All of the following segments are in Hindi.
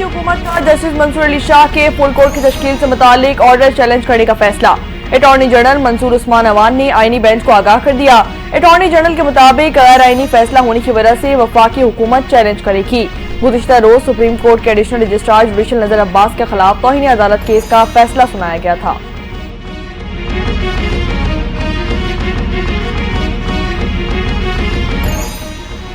हुकूमत का जस्टिस मंसूर अली शाह के फुल कोर्ट की तश्कील से मुतालिक ऑर्डर चैलेंज करने का फैसला। अटॉर्नी जनरल मंसूर उस्मान अवान ने आईनी बेंच को आगाह कर दिया। अटॉर्नी जनरल के मुताबिक गैर आईनी फैसला होने की वजह से वफाकी हुकूमत चैलेंज करेगी। गुज़िश्ता रोज सुप्रीम कोर्ट के एडिशनल रजिस्ट्रार जुडिशल नजर अब्बास के खिलाफ तौहीन अदालत केस का फैसला सुनाया गया था।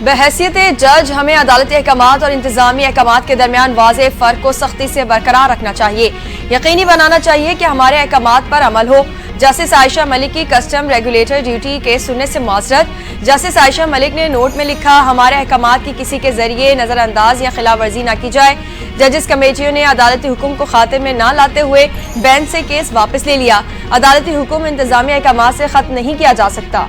बहैसियत जज हमें अदालती अहकामात और इंतजामी अहकामात के दरमियान वाज़ेह फ़र्क को सख्ती से बरकरार रखना चाहिए। यकीनी बनाना चाहिए कि हमारे अहकामात पर अमल हो। जस्टिस आयशा मलिक की कस्टम रेगुलेटर ड्यूटी केस सुनने से माजरत। जस्टिस आयशा मलिक ने नोट में लिखा, हमारे अहकामात की किसी के जरिए नजरअंदाज या खिलाफ वर्जी न की जाए। जजेस कमेटियों ने अदालती हुक्म को खाते में न लाते हुए बेंच से केस वापस ले लिया। अदालती हुक्म इंतजामी अहकामात से खत्म नहीं किया जा सकता।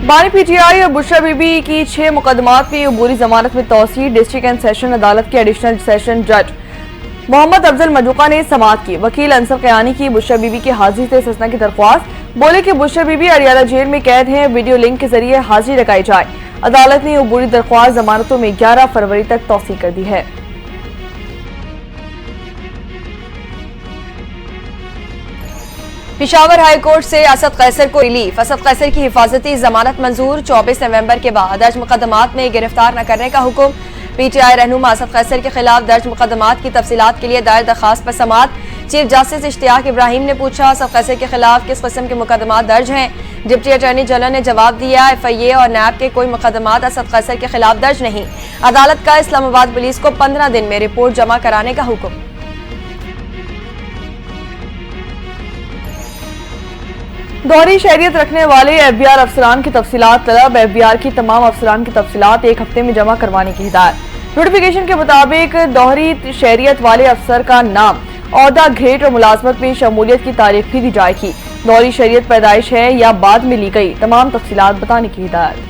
बानी पीटीआई और बुशरा बीबी की 6 मुकदमात में अबूरी जमानत में तौसीर। डिस्ट्रिक्ट एंड सेशन अदालत के एडिशनल सेशन जज मोहम्मद अफजल मजूका ने समाअत की। वकील अंसर कयानी की बुशरा बीबी की हाजिरी से इस्तिस्ना की दरख्वास्त। बोले कि बुशरा बीबी अरियाला जेल में कैद हैं, वीडियो लिंक के जरिए हाजिरी लगाई जाए। अदालत ने अबूरी दरख्वास्त जमानतों में 11 फरवरी तक तौसीर कर दी है। पिशावर हाई कोर्ट से असद कैसर को रिलीफ। असद कैसर की हिफाजती जमानत मंजूर। 24 नवंबर के बाद दर्ज मुकदमात में गिरफ्तार न करने का हुक्म। पीटीआई रहनुमा असद कैसर के खिलाफ दर्ज मुकदमात की तफसीलात के लिए दायर दरखास्त पर समाअत। चीफ जस्टिस इश्तियाक इब्राहिम ने पूछा, असद कैसर के खिलाफ किस किस्म के मुकदमात दर्ज हैं। डिप्टी अटॉर्नी जनरल ने जवाब दिया, FIA और नैब के कोई मुकदमात असद कैसर के खिलाफ दर्ज नहीं। अदालत का इस्लामाबाद पुलिस को 15 दिन में रिपोर्ट जमा कराने का हुक्म। दोहरी शहरियत रखने वाले FBR अफसरान की तफसीलात तलब। FBR की तमाम अफसरान की तफसीलात 1 हफ्ते में जमा करवाने की हिदायत। नोटिफिकेशन के मुताबिक दोहरी शहरियत वाले अफसर का नाम, ओहदा, ग्रेड और मुलाजमत में शमूलियत की तारीख भी दी जाएगी। दोहरी शहरियत पैदाइश है या बाद में ली गई, तमाम तफसीलात बताने की हिदायत।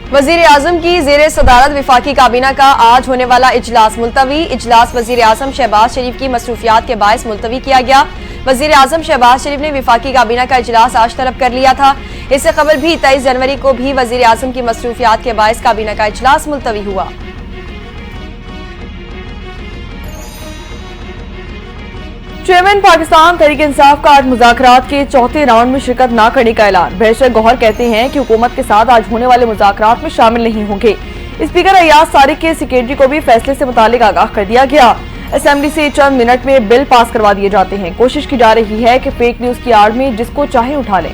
वजीर आजम की जेर सदारत विफाकी काबीना का आज होने वाला इजलास मुलतवी। इजलास वजीर आजम शहबाज शरीफ की मसरूफियात के बायस मुलतवी किया गया। वजीर आजम शहबाज शरीफ ने विफाकी काबीना का इजलास आज तलब कर लिया था। इससे कबल भी 23 जनवरी को भी वजीर आजम की मसरूफियात के बायस काबीना का इजलास मुलतवी हुआ। चेयरमैन पाकिस्तान तहरीक इंसाफ का आज मुज़ाकरात के चौथे राउंड में शिरकत न करने का ऐलान। बहशर गौहर कहते हैं कि हुकूमत के साथ आज होने वाले मुज़ाकरात में शामिल नहीं होंगे। स्पीकर अयाज सारिक के सेक्रेटरी को भी फैसले से मुतालिक आगाह कर दिया गया। असेंबली से चंद मिनट में बिल पास करवा दिए जाते हैं। कोशिश की जा रही है कि फेक न्यूज की आड़ में जिसको चाहे उठा लें।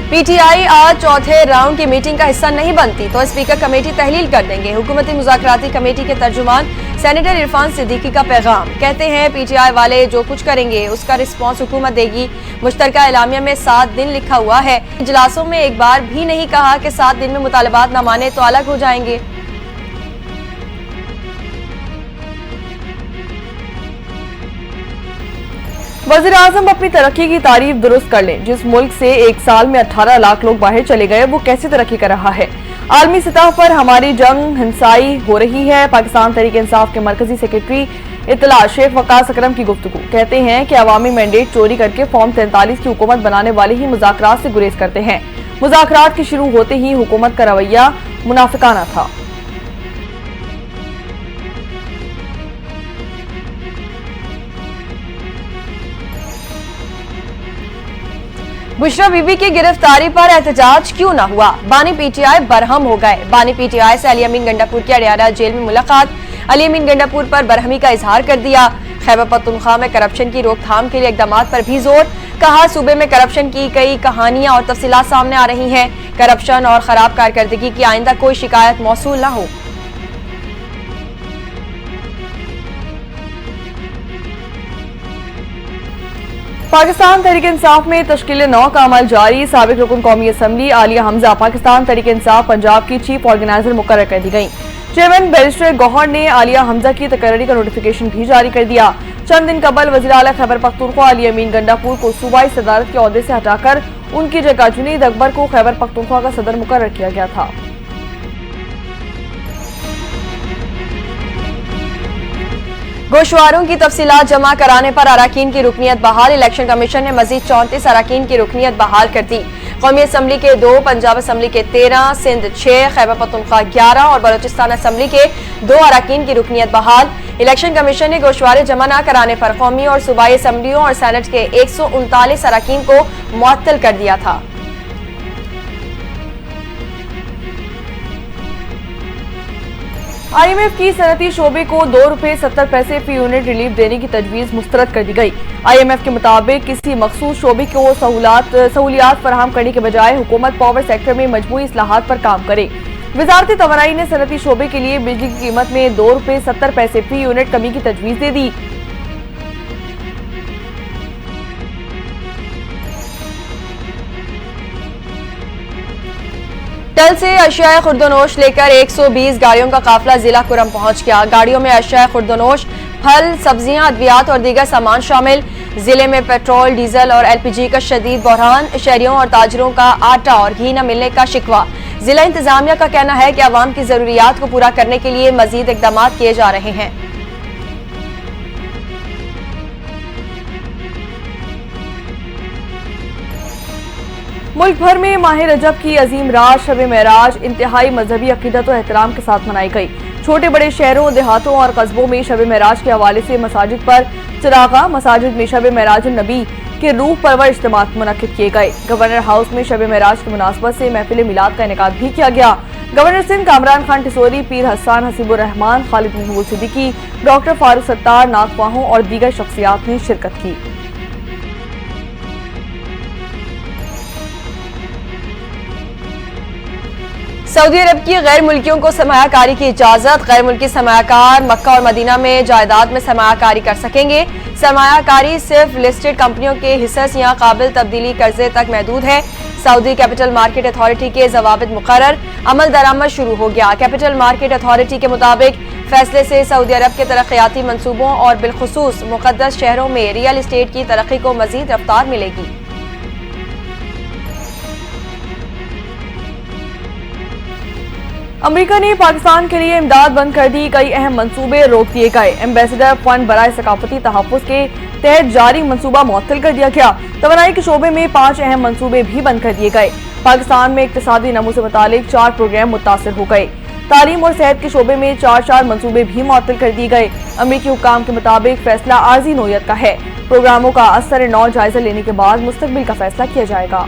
पीटीआई आज चौथे राउंड की मीटिंग का हिस्सा नहीं बनती तो स्पीकर कमेटी तहलील कर देंगे। हुकूमती मुज़ाकराती कमेटी के तर्जुमान सेनेटर इरफान सिद्दीकी का पैगाम। कहते हैं, पीटीआई वाले जो कुछ करेंगे उसका रिस्पॉन्स हुकूमत देगी। मुश्तरका एलामिया में 7 दिन लिखा हुआ है। इजलासों में एक बार भी नहीं कहा कि 7 दिन में मुतालबात न माने तो अलग हो जाएंगे। वज़ीर आज़म अपनी तरक्की की तारीफ दुरुस्त कर लें। जिस मुल्क से एक साल में 18 लाख लोग बाहर चले गए वो कैसे तरक्की कर रहा है। आलमी सतह पर हमारी जंग हिंसाई हो रही है। पाकिस्तान तहरीक इंसाफ के मरकजी सेक्रेटरी इत्तला शेख वकास अकरम की गुफ्तगू। कहते हैं कि अवामी मैंडेट चोरी करके फॉर्म 43 की हुकूमत बनाने वाले ही मुज़ाकरात से गुरेज करते हैं। मुज़ाकरात के शुरू होते ही हुकूमत का रवैया मुनाफिकाना था। बुशरा बीबी की गिरफ्तारी पर एहतजाज क्यों न हुआ। बानी पीटीआई बरहम हो गए। बानी पीटीआई से अली अमीन गंडापुर की अडियाला जेल में मुलाकात। अली अमीन गंडापुर पर बरहमी का इजहार कर दिया। खैबर पख्तूनख्वा में करप्शन की रोकथाम के लिए इकदामात पर भी जोर। कहा, सूबे में करप्शन की कई कहानियां और तफसीलात सामने आ रही हैं। करप्शन और खराब कारकर्दगी की आइंदा कोई शिकायत मौसूल न हो। पाकिस्तान तहरीक इंसाफ में तश्कील 9 का अमल जारी। साबिक रुकन कौमी असम्बली आलिया हमजा पाकिस्तान तहरीक इंसाफ पंजाब की चीफ ऑर्गेनाइजर मुकर्रर कर दी गई। चेयरमैन बैरिस्टर गौहर ने आलिया हमजा की तकर्री का नोटिफिकेशन भी जारी कर दिया। चंद दिन कबल वज़ीर आला खैबर पख्तूनख्वा अली अमीन गंडापुर को सूबाई सदारत के ओहदे से हटाकर उनकी जगह जुनीद अकबर को खैबर पख्तूनख्वा का सदर मुकर्रर किया गया था। गोशवारों की तफसीलात जमा कराने पर अरकान की रुकनीत बहाल। इलेक्शन कमीशन ने मजीद 34 अरकान की रुकनीत बहाल कर दी। कौमी असम्बली के 2, पंजाब असम्बली के 13, सिंध 6, खैबर पख्तूनख्वा 11 और बलोचिस्तान असम्बली के 2 अरकान की रुकनीत बहाल। इलेक्शन कमीशन ने गोशवारे जमा न कराने पर कौमी और सूबाई असम्बलियों और सेनेट के 139 अरकान को मुअत्तल कर दिया था। IMF की सनती शोबे को ₹2.70 फी यूनिट रिलीफ देने की तजवीज मुस्तरद कर दी गई। IMF के मुताबिक किसी मखसूस शोबे को सहूलियात फराहम करने के बजाय हुकूमत पावर सेक्टर में मजमूई इस्लाहात पर काम करे। वजारत तवानाई ने सनती शोबे के लिए बिजली की कीमत में ₹2.70 फी यूनिट कमी की तजवीज दे दी। टल से अशिया खुर्दनोश लेकर 120 गाड़ियों का काफिला जिला कुरम पहुंच गया। गाड़ियों में अशिया खुर्दनोश, फल, सब्जियां, अद्वियात और दीगर सामान शामिल। जिले में पेट्रोल, डीजल और LPG का शदीद बहरान। शहरियों और ताजरों का आटा और घी न मिलने का शिकवा। जिला इंतजामिया का कहना है कि आवाम की जरूरियात को पूरा करने के लिए मजीद इकदाम किए जा रहे हैं। मुल्क भर में माह रजब की अजीम रात शब मेराज इंतहाई मजहबी अकीदत और एहतराम के साथ मनाई गई। छोटे बड़े शहरों, देहातों और कस्बों में शब मेराज के हवाले से मसाजिद पर चिरागा, मसाजिद में शब मेराज नबी के रूह परवर इज्तिमात मुनक्किद किए गए। गवर्नर हाउस में शब मेराज की मुनासबत से महफिल मिलाद का इनेकाद भी किया गया। गवर्नर सिंध कामरान खान टिसोरी, पीर हसन हसीबुर रहमान, खालिद महमूद सिद्दीकी, डॉक्टर फारूक सत्तार, नाकवाहों और दीगर शख्सियात ने शिरकत की। सऊदी अरब की गैर मुल्कियों को सरमायाकारी की इजाजत। गैर मुल्की सरमायाकार मक्का और मदीना में जायदाद में सरमायाकारी कर सकेंगे। सरमायाकारी सिर्फ लिस्टेड कंपनियों के हिस्स या काबिल तब्दीली कर्जे तक महदूद है। सऊदी कैपिटल मार्केट अथॉरिटी के जवाबित मुकर्रर, अमल दरामद शुरू हो गया। कैपिटल मार्केट अथॉरिटी के मुताबिक फैसले से सऊदी अरब के तरक्याती मंसूबों और बिलखुसूस मुकद्दस शहरों में रियल एस्टेट की तरक्की को मजीद रफ्तार मिलेगी। अमेरिका ने पाकिस्तान के लिए इमदाद बंद कर दी। कई अहम मंसूबे रोक दिए गए। एम्बेसडर फंड बराए सकाफती तहफ़्फ़ुज़ के तहत जारी मंसूबा मुअत्तल कर दिया गया। तवानाई के शोबे में 5 अहम मंसूबे भी बंद कर दिए गए। पाकिस्तान में इक्तिसादी नमू से मुतालिक 4 प्रोग्राम मुतासर हो गए। तालीम और सेहत के शोबे में 4 मंसूबे भी मुअत्तल कर दिए गए। अमरीकी हुक्काम के मुताबिक फैसला आर्जी नौयत का है। प्रोग्रामों का असर नौ जायजा लेने के बाद मुस्तकबिल का फैसला किया जाएगा।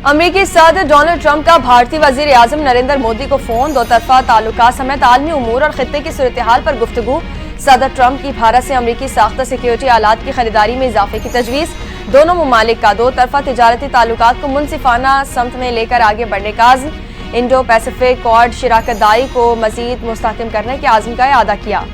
अमेरिकी सदर डोनाल्ड ट्रंप का भारतीय वजीर आजम नरेंद्र मोदी को फोन। दो तरफा ताल्लुकात समेत आलमी उमूर और खित्ते की सूरत हाल पर गुफ्तगू। सदर ट्रंप की भारत से अमेरिकी साख्ता सिक्योरिटी आलात की खरीदारी में इजाफे की तजवीज़। दोनों ममालिक का 2 तरफा तिजारती ताल्लुकात को मुनसिफाना समत में लेकर आगे बढ़ने का आज़म। इंडो पैसिफिक क्वाड शराकत दारी को मजीद मुस्तहकम करने के आज़म का अदा किया।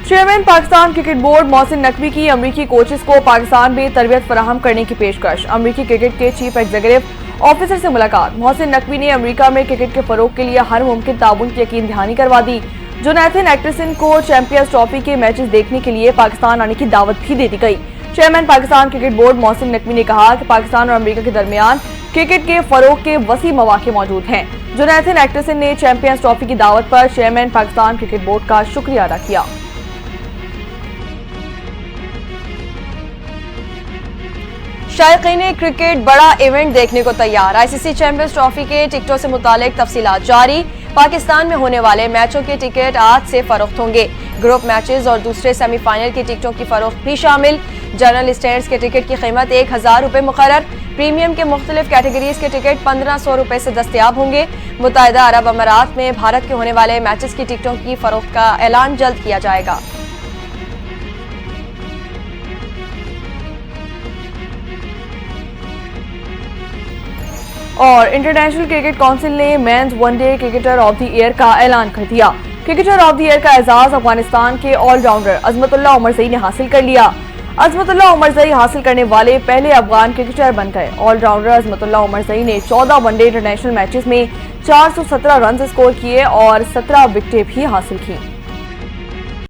Chairman Pakistan cricket board Mohsin Naqvi की अमरीकी कोचेस को पाकिस्तान में तरबियत फराहम करने की पेशकश। अमरीकी क्रिकेट के चीफ एग्जीक्यूटिव ऑफिसर से मुलाकात। मोहसिन नकवी ने अमरीका में क्रिकेट के फरोग के लिए हर मुमकिन ताउन की यकीन दहानी करवा दी। जोनाथन एंडरसन को चैंपियंस ट्रॉफी के मैचेस देखने के लिए पाकिस्तान आने की दावत भी दे दी गई। Chairman Pakistan cricket board Mohsin Naqvi ने कहा कि पाकिस्तान और अमरीका के दरमियान क्रिकेट के फरोग के वसी मौके मौजूद हैं। जोनाथन एंडरसन ने चैंपियंस ट्रॉफी की दावत पर चेयरमैन पाकिस्तान क्रिकेट बोर्ड का शुक्रिया अदा किया। शायकीन क्रिकेट बड़ा इवेंट देखने को तैयार। ICC चैंपियंस ट्रॉफी के टिकटों से मुतालिक तफसीलात जारी। पाकिस्तान में होने वाले मैचों के टिकट आज से फरोख्त होंगे। ग्रुप मैचेस और दूसरे सेमीफाइनल की टिकटों की फरोख्त भी शामिल। जनरल स्टैंड्स के टिकट की कीमत 1000 रुपए मुकर्रर। प्रीमियम के मुख्तलिफ कैटेगरीज के टिकट 1500 रुपए से दस्तयाब होंगे। मुत्तहिदा अरब अमारात में भारत के होने वाले मैचेस की टिकटों की फरोख्त का ऐलान जल्द किया जाएगा। और इंटरनेशनल क्रिकेट काउंसिल ने men's one day cricketer of the year का ऐलान कर दिया। क्रिकेटर ऑफ द ईयर का एजाज अफगानिस्तान के ऑलराउंडर अजमतुल्लाह उमरजई ने हासिल कर लिया। अजमतुल्लाह उमरजई हासिल करने वाले पहले अफगान क्रिकेटर बन गए। ऑलराउंडर अजमतुल्लाह उमरजई ने 14 वनडे इंटरनेशनल मैचेस में 417 रन स्कोर किए और 17 विकेटें भी हासिल की।